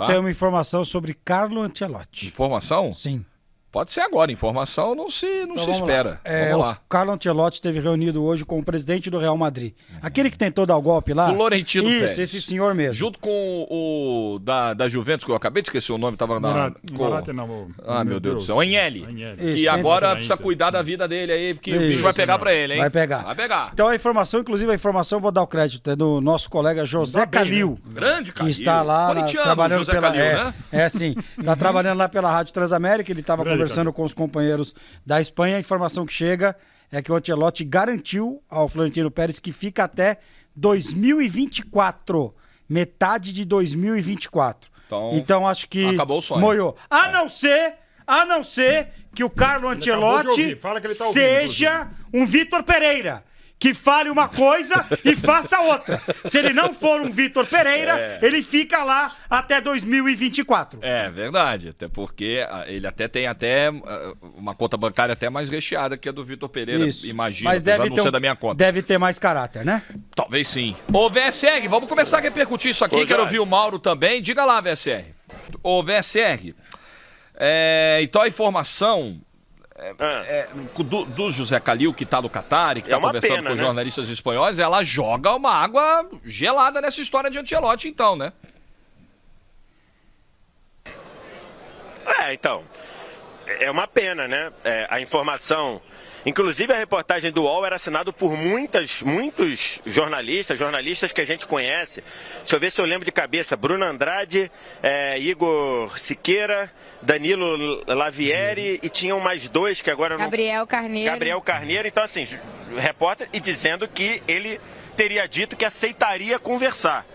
Tem uma informação sobre Carlo Ancelotti. Informação? Sim. Pode ser agora, informação não se espera. Vamos lá. O Carlo Ancelotti esteve reunido hoje com o presidente do Real Madrid. Aquele que tentou dar o golpe lá. Florentino Pérez. Isso, esse senhor mesmo. Junto com o da Juventus, que eu acabei de esquecer o nome, tava na... meu Deus do céu. O Agnelli. Que agora precisa cuidar da vida dele aí, porque o bicho vai pegar pra ele, hein? Vai pegar. Então a informação, vou dar o crédito, é do nosso colega José Calil. Grande Calil. Que está lá trabalhando José Calil, né? Sim. Tá trabalhando lá pela Rádio Transamérica, ele estava conversando com os companheiros da Espanha. A informação que chega é que o Ancelotti garantiu ao Florentino Pérez que fica até 2024, metade de 2024. Então acho que acabou o sonho. Moiou. A não ser que o Carlo Ancelotti seja um Vitor Pereira, que fale uma coisa e faça outra. Se ele não for um Vitor Pereira, ele fica lá até 2024. É verdade, até porque ele tem uma conta bancária até mais recheada que a do Vitor Pereira, imagina, mas deve não ser da minha conta. Deve ter mais caráter, né? Talvez sim. Ô, VSR, vamos começar a repercutir isso aqui, quero ouvir o Mauro também. Diga lá, VSR. Ô, VSR, então a informação... do José Calil, que está no Catar e que está conversando com jornalistas espanhóis, ela joga uma água gelada nessa história de Ancelotti, então, né? Então, é uma pena, né? A informação, inclusive a reportagem do UOL era assinada por muitos jornalistas que a gente conhece. Deixa eu ver se eu lembro de cabeça. Bruno Andrade, Igor Siqueira, Danilo Lavieri e tinham mais dois que agora não... Gabriel Carneiro. Então, assim, repórter e dizendo que ele teria dito que aceitaria conversar.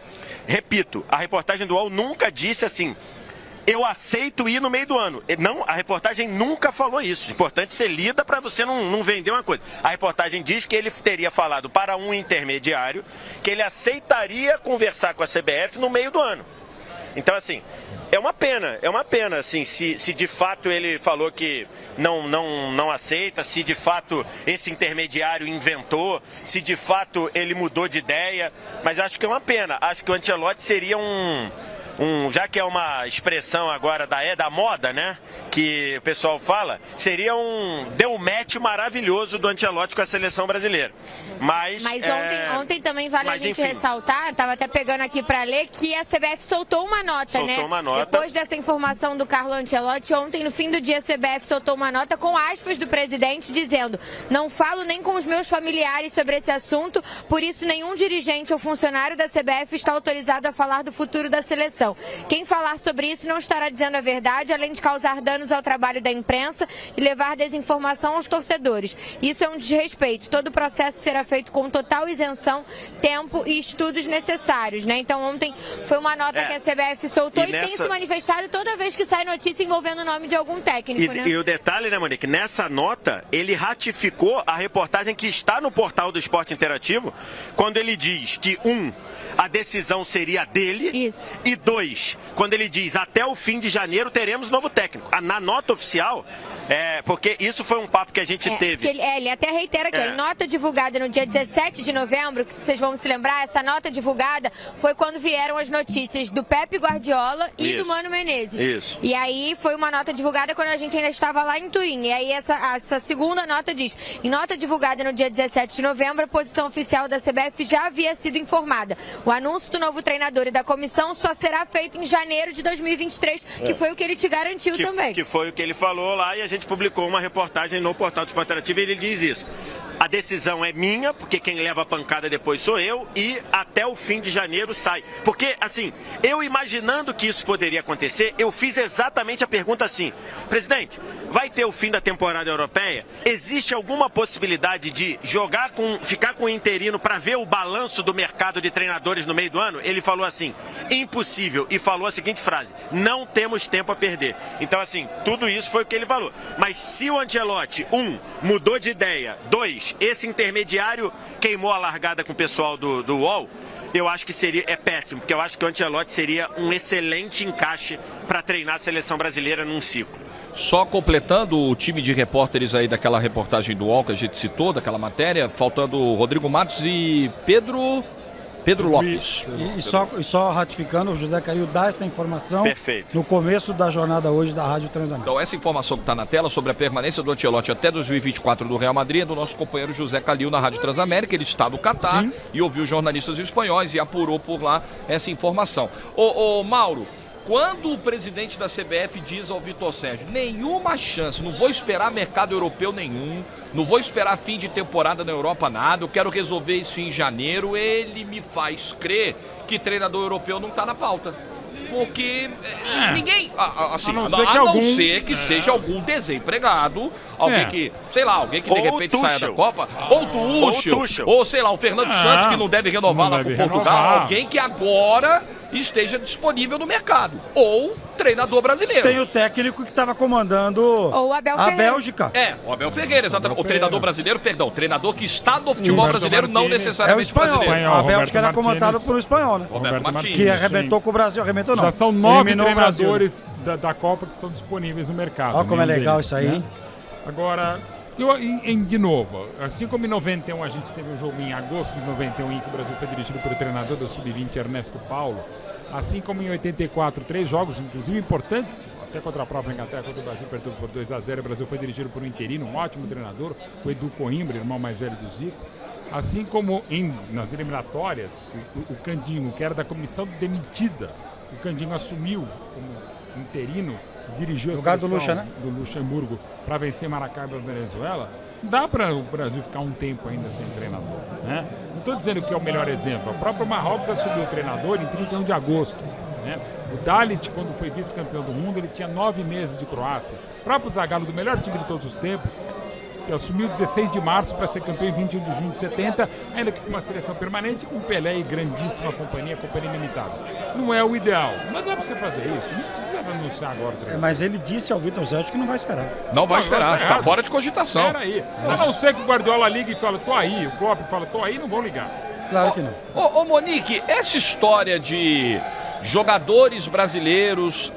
Repito, a reportagem do UOL nunca disse assim... Eu aceito ir no meio do ano. Não, a reportagem nunca falou isso. Importante ser lida para você não vender uma coisa. A reportagem diz que ele teria falado para um intermediário que ele aceitaria conversar com a CBF no meio do ano. Então, assim, é uma pena, assim, se de fato ele falou que não aceita, se de fato esse intermediário inventou, se de fato ele mudou de ideia, mas acho que é uma pena. Acho que o Ancelotti seria já que é uma expressão agora da moda, né, que o pessoal fala, seria deu match maravilhoso do Ancelotti com a seleção brasileira. Mas ontem também vale a gente ressaltar, tava até pegando aqui para ler, que a CBF soltou uma nota, Depois dessa informação do Carlo Ancelotti, ontem no fim do dia a CBF soltou uma nota com aspas do presidente dizendo: não falo nem com os meus familiares sobre esse assunto, por isso nenhum dirigente ou funcionário da CBF está autorizado a falar do futuro da seleção. Quem falar sobre isso não estará dizendo a verdade, além de causar danos ao trabalho da imprensa e levar desinformação aos torcedores. Isso é um desrespeito. Todo o processo será feito com total isenção, tempo e estudos necessários, né? Então ontem foi uma nota que a CBF soltou e tem se manifestado toda vez que sai notícia envolvendo o nome de algum técnico, né? E o detalhe, né, Monique? Nessa nota, ele ratificou a reportagem que está no portal do Esporte Interativo, quando ele diz que, a decisão seria dele. Isso. E 2, quando ele diz até o fim de janeiro teremos novo técnico. Na nota oficial, porque isso foi um papo que a gente teve. Ele até reitera aqui, em nota divulgada no dia 17 de novembro, que vocês vão se lembrar, essa nota divulgada foi quando vieram as notícias do Pepe Guardiola e do Mano Menezes. Isso. E aí foi uma nota divulgada quando a gente ainda estava lá em Turim. E aí essa segunda nota diz, em nota divulgada no dia 17 de novembro, a posição oficial da CBF já havia sido informada. O anúncio do novo treinador e da comissão só será feito em janeiro de 2023, que foi o que ele te garantiu também. Que foi o que ele falou lá, e a gente publicou uma reportagem no portal do Esporte Interativo e ele diz isso. A decisão é minha, porque quem leva a pancada depois sou eu, e até o fim de janeiro sai. Porque, assim, eu imaginando que isso poderia acontecer, eu fiz exatamente a pergunta assim: presidente, vai ter o fim da temporada europeia? Existe alguma possibilidade de ficar com o interino para ver o balanço do mercado de treinadores no meio do ano? Ele falou assim: impossível, e falou a seguinte frase: não temos tempo a perder. Então, assim, tudo isso foi o que ele falou. Mas se o Ancelotti, mudou de ideia, 2, esse intermediário queimou a largada com o pessoal do UOL, eu acho que é péssimo, porque eu acho que o Ancelotti seria um excelente encaixe para treinar a seleção brasileira num ciclo. Só completando o time de repórteres aí daquela reportagem do UOL que a gente citou, daquela matéria, faltando Rodrigo Matos e Pedro Pedro Lopes. E só ratificando, o José Calil dá esta informação Perfeito. no começo da jornada hoje da Rádio Transamérica. Então essa informação que está na tela sobre a permanência do Ancelotti até 2024 do Real Madrid é do nosso companheiro José Calil na Rádio Transamérica. Ele está no Catar e ouviu jornalistas espanhóis e apurou por lá essa informação. Ô Mauro, quando o presidente da CBF diz ao Vitor Sérgio, nenhuma chance, não vou esperar mercado europeu nenhum, não vou esperar fim de temporada na Europa nada, eu quero resolver isso em janeiro, ele me faz crer que treinador europeu não está na pauta. Porque ninguém, assim, a não ser que seja algum desempregado, alguém que, sei lá, alguém que de repente saia da Copa, ou Tuchel, ou sei lá, o Fernando Santos que não deve renovar lá com Portugal, alguém que agora esteja disponível no mercado, ou treinador brasileiro. Tem o técnico que estava comandando a Bélgica. O Abel Ferreira, exatamente. O treinador brasileiro, perdão, o treinador que está no futebol brasileiro, não necessariamente brasileiro. A Bélgica era comandada por um espanhol, né? Roberto Martínez. Que arrebentou com o Brasil, arrebentou não. Já são 9 treinadores da Copa que estão disponíveis no mercado. Olha como é legal isso aí, hein? Agora, de novo, assim como em 91 a gente teve um jogo em agosto de 91 em que o Brasil foi dirigido pelo treinador do Sub-20, Ernesto Paulo, assim como em 84, 3 jogos, inclusive importantes, até contra a própria Inglaterra, quando o Brasil perdeu por 2-0, o Brasil foi dirigido por um interino, um ótimo treinador, o Edu Coimbra, irmão mais velho do Zico. Assim como nas eliminatórias, o Candinho, que era da comissão demitida, o Candinho assumiu como interino, dirigiu a seleção do Luxemburgo para vencer Maracaibo e Venezuela. Dá para o Brasil ficar um tempo ainda sem treinador, né? Não estou dizendo que é o melhor exemplo. O próprio Marrocos assumiu o treinador em 31 de agosto. Né? O Dalit, quando foi vice-campeão do mundo, ele tinha 9 meses de Croácia. O próprio Zagallo, do melhor time de todos os tempos, que assumiu 16 de março para ser campeão em 21 de junho de 70, ainda que com uma seleção permanente, com Pelé e grandíssima companhia limitada. Não é o ideal, mas dá para você fazer isso. Não precisa anunciar agora. Mas ele disse ao Vitor Sérgio que não vai esperar. Não vai esperar, está fora de cogitação. Espera aí. A não ser que o Guardiola ligue e fala, tô aí, o Klopp fala, tô aí, não vão ligar. Claro que não. Ô Monique, essa história de jogadores brasileiros,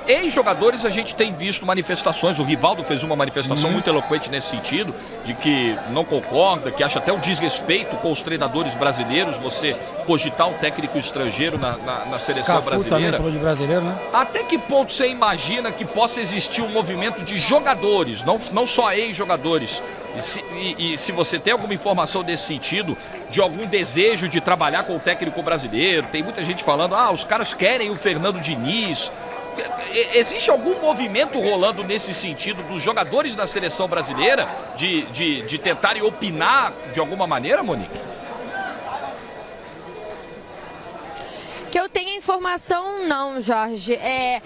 ex-jogadores, a gente tem visto manifestações, o Rivaldo fez uma manifestação muito eloquente nesse sentido, de que não concorda, que acha até um desrespeito com os treinadores brasileiros, você cogitar um técnico estrangeiro na seleção Cafu brasileira. Também falou de brasileiro, né? Até que ponto você imagina que possa existir um movimento de jogadores, não só ex-jogadores, e se você tem alguma informação desse sentido, de algum desejo de trabalhar com o técnico brasileiro, tem muita gente falando, os caras querem o Fernando Diniz. Existe algum movimento rolando nesse sentido dos jogadores da seleção brasileira de tentarem opinar de alguma maneira, Monique? Que eu tenha informação, não, Jorge. É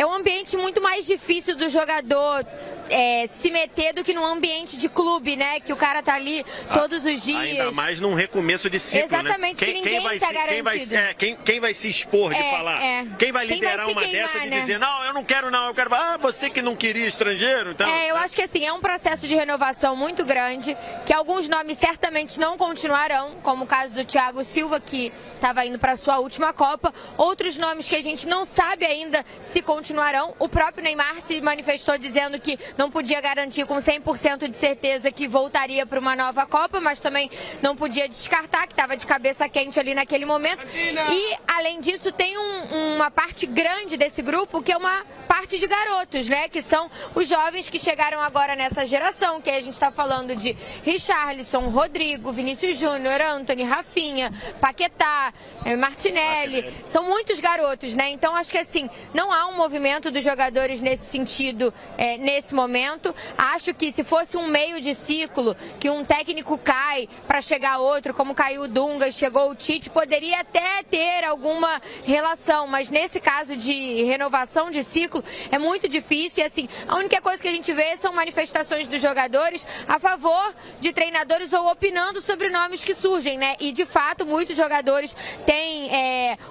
um ambiente muito mais difícil do jogador se meter do que num ambiente de clube, né? Que o cara tá ali todos os dias. Ainda mais num recomeço de ciclo, exatamente, né? que ninguém tá garantido. Quem vai se expor de falar? Quem vai liderar uma dessa de dizer, não, eu não quero não, eu quero... você que não queria estrangeiro, então... Eu acho que assim, é um processo de renovação muito grande, que alguns nomes certamente não continuarão, como o caso do Thiago Silva, que estava indo para sua última Copa. Outros nomes que a gente não sabe ainda se continuarão. O próprio Neymar se manifestou dizendo que não podia garantir com 100% de certeza que voltaria para uma nova Copa, mas também não podia descartar, que estava de cabeça quente ali naquele momento. E, além disso, tem uma parte grande desse grupo, que é uma parte de garotos, né? Que são os jovens que chegaram agora nessa geração, que a gente está falando de Richarlison, Rodrigo, Vinícius Júnior, Antony, Rafinha, Paquetá, Martinelli. São muitos garotos, né? Então, acho que assim, não há um movimento dos jogadores nesse sentido, nesse momento. Acho que se fosse um meio de ciclo, que um técnico cai para chegar outro, como caiu o Dunga e chegou o Tite, poderia até ter alguma relação, mas nesse caso de renovação de ciclo é muito difícil. E assim, a única coisa que a gente vê são manifestações dos jogadores a favor de treinadores ou opinando sobre nomes que surgem, né? E de fato, muitos jogadores têm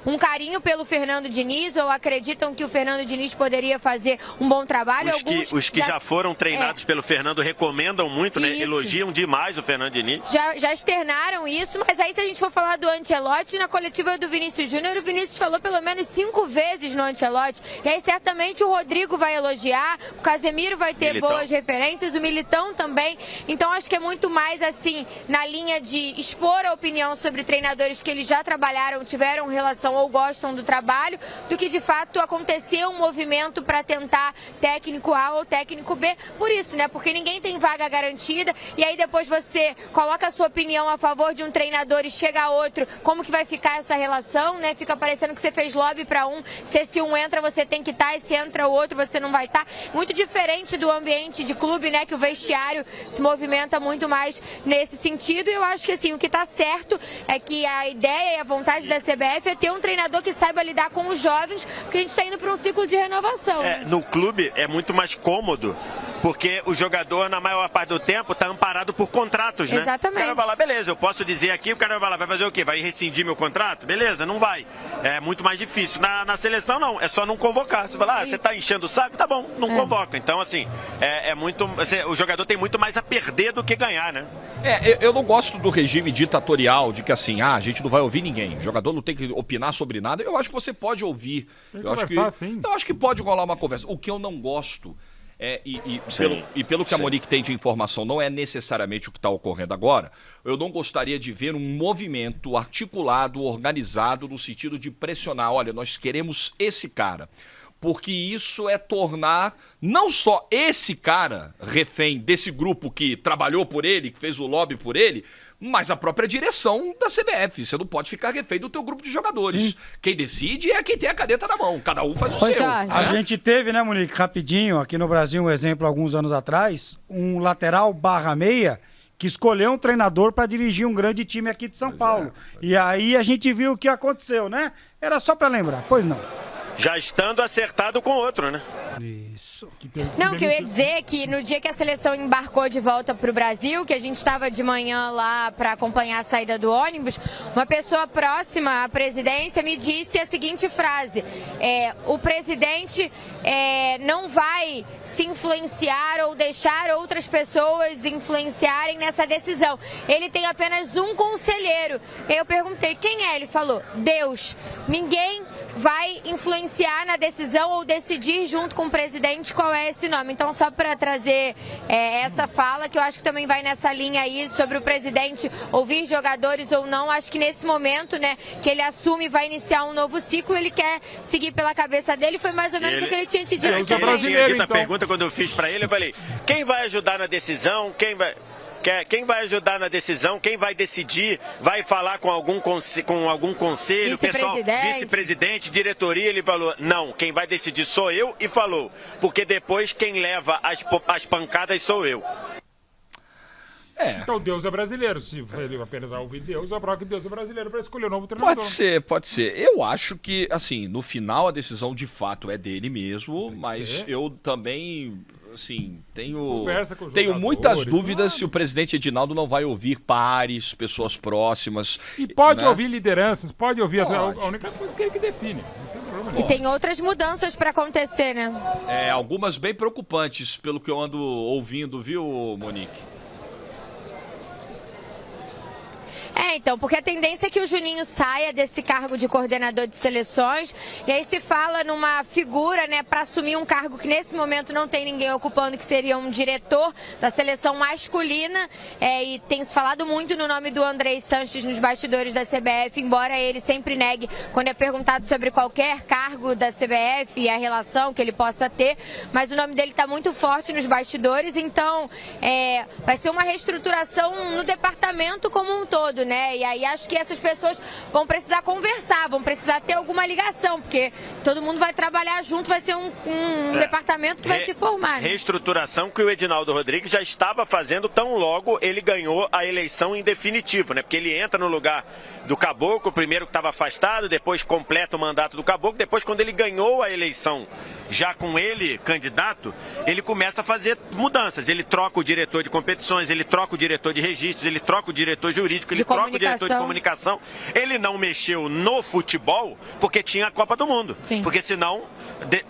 um carinho pelo Fernando Diniz, ou acreditam que o Fernando Diniz poderia fazer um bom trabalho. Os que já foram treinados pelo Fernando, recomendam muito, né? Elogiam demais o Fernando Diniz. Já externaram isso, mas aí se a gente for falar do Ancelotti, na coletiva do Vinícius Júnior, o Vinícius falou pelo menos 5 vezes no Ancelotti, e aí certamente o Rodrigo vai elogiar, o Casemiro vai ter boas referências, o Militão também, então acho que é muito mais assim, na linha de expor a opinião sobre treinadores que eles já trabalharam, tiveram relação ou gostam do trabalho, do que de fato acontecer um movimento para tentar técnico A ou técnico B, por isso, né, porque ninguém tem vaga garantida, e aí depois você coloca a sua opinião a favor de um treinador e chega a outro, como que vai ficar essa relação, né, fica parecendo que você fez lobby para um, se um entra você tem que estar, e se entra o outro você não vai estar, muito diferente do ambiente de clube, né, que o vestiário se movimenta muito mais nesse sentido, e eu acho que assim, o que está certo é que a ideia e a vontade da CBF é ter um treinador que saiba lidar com os jovens, porque a gente está indo para um ciclo de renovação. No clube é muito mais cômodo, porque o jogador, na maior parte do tempo, está amparado por contratos, né? Exatamente. O cara vai lá, beleza, eu posso dizer aqui, o cara vai lá, vai fazer o quê? Vai rescindir meu contrato? Beleza, não vai. É muito mais difícil. Na seleção, não, é só não convocar. Você fala, você está enchendo o saco? Tá bom, não convoca. Então, assim, o jogador tem muito mais a perder do que ganhar, né? Eu não gosto do regime ditatorial, de que assim, a gente não vai ouvir ninguém, o jogador não tem que opinar sobre nada. Eu acho que você pode ouvir. Eu acho que pode rolar uma conversa. O que eu não gosto pelo que a Monique tem de informação, não é necessariamente o que está ocorrendo agora. Eu não gostaria de ver um movimento articulado, organizado, no sentido de pressionar, olha, nós queremos esse cara. Porque isso é tornar não só esse cara refém desse grupo que trabalhou por ele, que fez o lobby por ele, mas a própria direção da CBF. Você não pode ficar refém do teu grupo de jogadores. Sim. Quem decide é quem tem a caneta na mão. Cada um faz o seu. A gente teve, né, Monique, rapidinho, aqui no Brasil, um exemplo alguns anos atrás, um lateral /meia que escolheu um treinador para dirigir um grande time aqui de São Paulo. E aí a gente viu o que aconteceu, né? Era só para lembrar, pois não. Já estando acertado com outro, né? Isso. Não, o que eu ia dizer é que no dia que a seleção embarcou de volta para o Brasil, que a gente estava de manhã lá para acompanhar a saída do ônibus, uma pessoa próxima à presidência me disse a seguinte frase: o presidente não vai se influenciar ou deixar outras pessoas influenciarem nessa decisão. Ele tem apenas um conselheiro. Eu perguntei, quem é? Ele falou, Deus. Ninguém vai influenciar na decisão ou decidir junto com o presidente qual é esse nome. Então, só para trazer essa fala, que eu acho que também vai nessa linha aí sobre o presidente ouvir jogadores ou não, acho que nesse momento, né, que ele assume e vai iniciar um novo ciclo, ele quer seguir pela cabeça dele, foi mais ou menos o que ele tinha te dito. Ele tinha dito a pergunta quando eu fiz para ele, eu falei, quem vai ajudar na decisão, quem vai ajudar na decisão, quem vai decidir, vai falar com algum conselho, pessoal, vice-presidente, diretoria, ele falou, não, quem vai decidir sou eu, e falou, porque depois quem leva as pancadas sou eu. Então Deus é brasileiro, se ele apenas vai ouvir Deus, é prova que Deus é brasileiro para escolher o novo treinador. Pode ser. Eu acho que, assim, no final a decisão de fato é dele mesmo, mas eu também... Assim, tenho muitas dúvidas se o presidente Edinaldo não vai ouvir pares, pessoas próximas. E pode ouvir lideranças, pode ouvir. A única coisa que ele que define. Não tem problema nenhum. E tem outras mudanças para acontecer, né? Algumas bem preocupantes, pelo que eu ando ouvindo, viu, Monique? Então, porque a tendência é que o Juninho saia desse cargo de coordenador de seleções, e aí se fala numa figura, né, para assumir um cargo que nesse momento não tem ninguém ocupando, que seria um diretor da seleção masculina, e tem se falado muito no nome do Andrei Sanches nos bastidores da CBF, embora ele sempre negue quando é perguntado sobre qualquer cargo da CBF e a relação que ele possa ter, mas o nome dele está muito forte nos bastidores, então vai ser uma reestruturação no departamento como um todo, né? E aí acho que essas pessoas vão precisar conversar, vão precisar ter alguma ligação, porque todo mundo vai trabalhar junto, vai ser um departamento que vai se formar. Né? Reestruturação que o Edinaldo Rodrigues já estava fazendo tão logo ele ganhou a eleição em definitivo, né? Porque ele entra no lugar do Caboclo, primeiro que estava afastado, depois completa o mandato do Caboclo, depois quando ele ganhou a eleição, já com ele candidato, ele começa a fazer mudanças. Ele troca o diretor de competições, ele troca o diretor de registros, ele troca o diretor jurídico, ele troca o diretor de comunicação. Ele não mexeu no futebol porque tinha a Copa do Mundo. Sim. Porque senão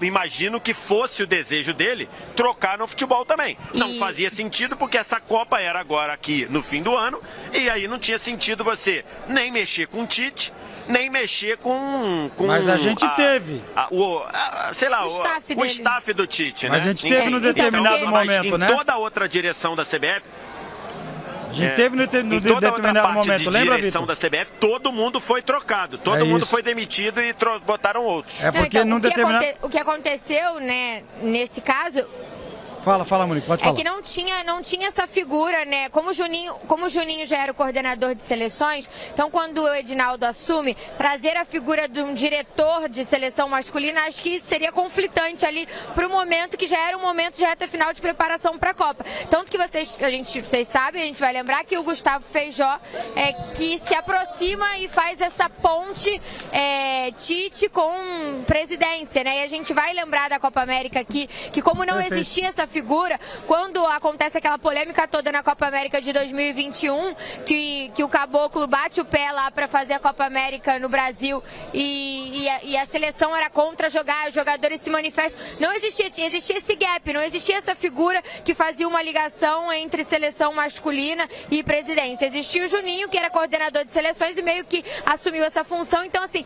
imagino que fosse o desejo dele trocar no futebol também. Não fazia sentido porque essa Copa era agora aqui no fim do ano e aí não tinha sentido você nem mexer com o Tite, nem mexer com mas a gente teve. O staff do Tite, mas né? a gente teve no determinado momento, né? Em toda a outra direção da CBF, a gente teve no determinado momento, lembra, direção Vitor? da CBF, todo mundo foi trocado, todo mundo foi demitido e botaram outros. É porque então, num determinado... o que aconteceu, né, nesse caso... Fala, Monique, pode falar. É que não tinha essa figura, né? Como o Juninho já era o coordenador de seleções, então quando o Edinaldo assume, trazer a figura de um diretor de seleção masculina, acho que seria conflitante ali pro momento que já era um momento de reta final de preparação para a Copa. Tanto que vocês sabem, a gente vai lembrar que o Gustavo Feijó que se aproxima e faz essa ponte Tite com presidência, né? E a gente vai lembrar da Copa América aqui, que como não existia essa figura, quando acontece aquela polêmica toda na Copa América de 2021, que o Caboclo bate o pé lá para fazer a Copa América no Brasil e a seleção era contra jogar, os jogadores se manifestam. Não existia esse gap, não existia essa figura que fazia uma ligação entre seleção masculina e presidência. Existia o Juninho, que era coordenador de seleções e meio que assumiu essa função. Então, assim,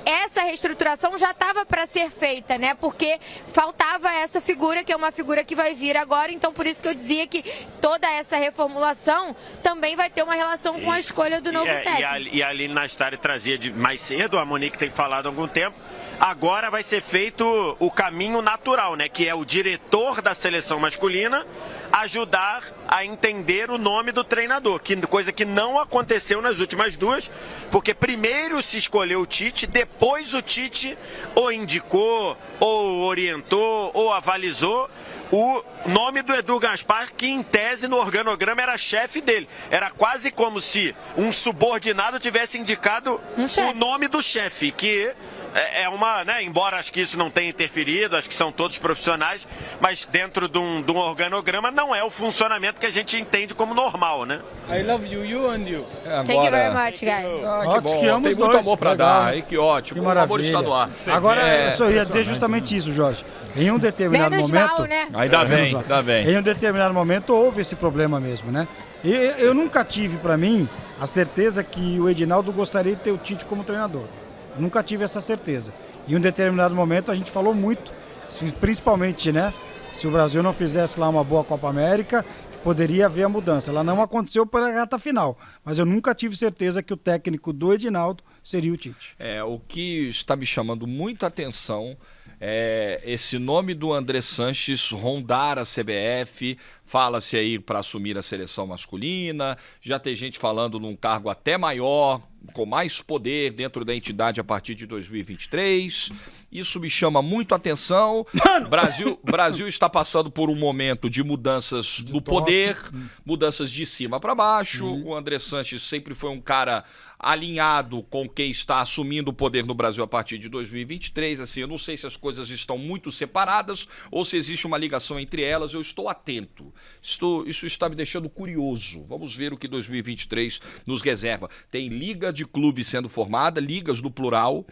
essa reestruturação já estava para ser feita, né? Porque faltava essa figura, que é uma figura que vai vir agora, então por isso que eu dizia que toda essa reformulação também vai ter uma relação com a escolha do novo técnico. E a Aline Nastari trazia mais cedo, a Monique tem falado há algum tempo, agora vai ser feito o caminho natural, né? Que é o diretor da seleção masculina ajudar a entender o nome do treinador, coisa que não aconteceu nas últimas duas, porque primeiro se escolheu o Tite, depois o Tite ou indicou, ou orientou, ou avalizou o nome do Edu Gaspar, que em tese no organograma era chefe dele. Era quase como se um subordinado tivesse indicado o nome do chefe, que é uma, né, embora acho que isso não tenha interferido, acho que são todos profissionais, mas dentro de um organograma não é o funcionamento que a gente entende como normal, né? I love you, you and you. Thank you very much, guys. Que bom, tem muito amor pra dar, hein? Que ótimo, o amor está no ar. Agora, eu só ia dizer justamente isso, Jorge. Em um determinado momento... né? Ainda bem. Em um determinado momento houve esse problema mesmo, né? E eu nunca tive, pra mim, a certeza que o Edinaldo gostaria de ter o Tite como treinador. Eu nunca tive essa certeza. Em um determinado momento a gente falou muito, principalmente, né? Se o Brasil não fizesse lá uma boa Copa América, poderia haver a mudança. Ela não aconteceu para a reta final, mas eu nunca tive certeza que o técnico do Edinaldo seria o Tite. O que está me chamando muita atenção é esse nome do André Sanches rondar a CBF. Fala-se aí para assumir a seleção masculina, já tem gente falando num cargo até maior, com mais poder dentro da entidade a partir de 2023. Isso me chama muito a atenção. Brasil está passando por um momento de mudanças no poder, mudanças de cima para baixo. O André Sanches sempre foi um cara alinhado com quem está assumindo o poder no Brasil a partir de 2023. Assim, eu não sei se as coisas estão muito separadas ou se existe uma ligação entre elas. Eu estou atento. Isso está me deixando curioso. Vamos ver o que 2023 nos reserva. Tem liga de clubes sendo formada, ligas no plural.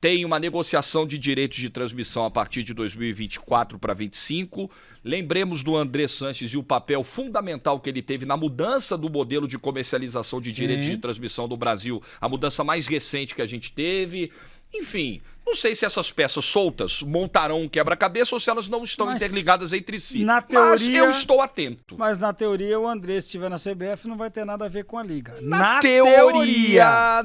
Tem uma negociação de direitos de transmissão a partir de 2024 para 2025. Lembremos do André Sanches e o papel fundamental que ele teve na mudança do modelo de comercialização de direitos de transmissão do Brasil, a mudança mais recente que a gente teve. Enfim, não sei se essas peças soltas montarão um quebra-cabeça ou se elas não estão interligadas entre si. Na teoria, mas eu estou atento. Mas na teoria, o André, se estiver na CBF, não vai ter nada a ver com a Liga. Na teoria.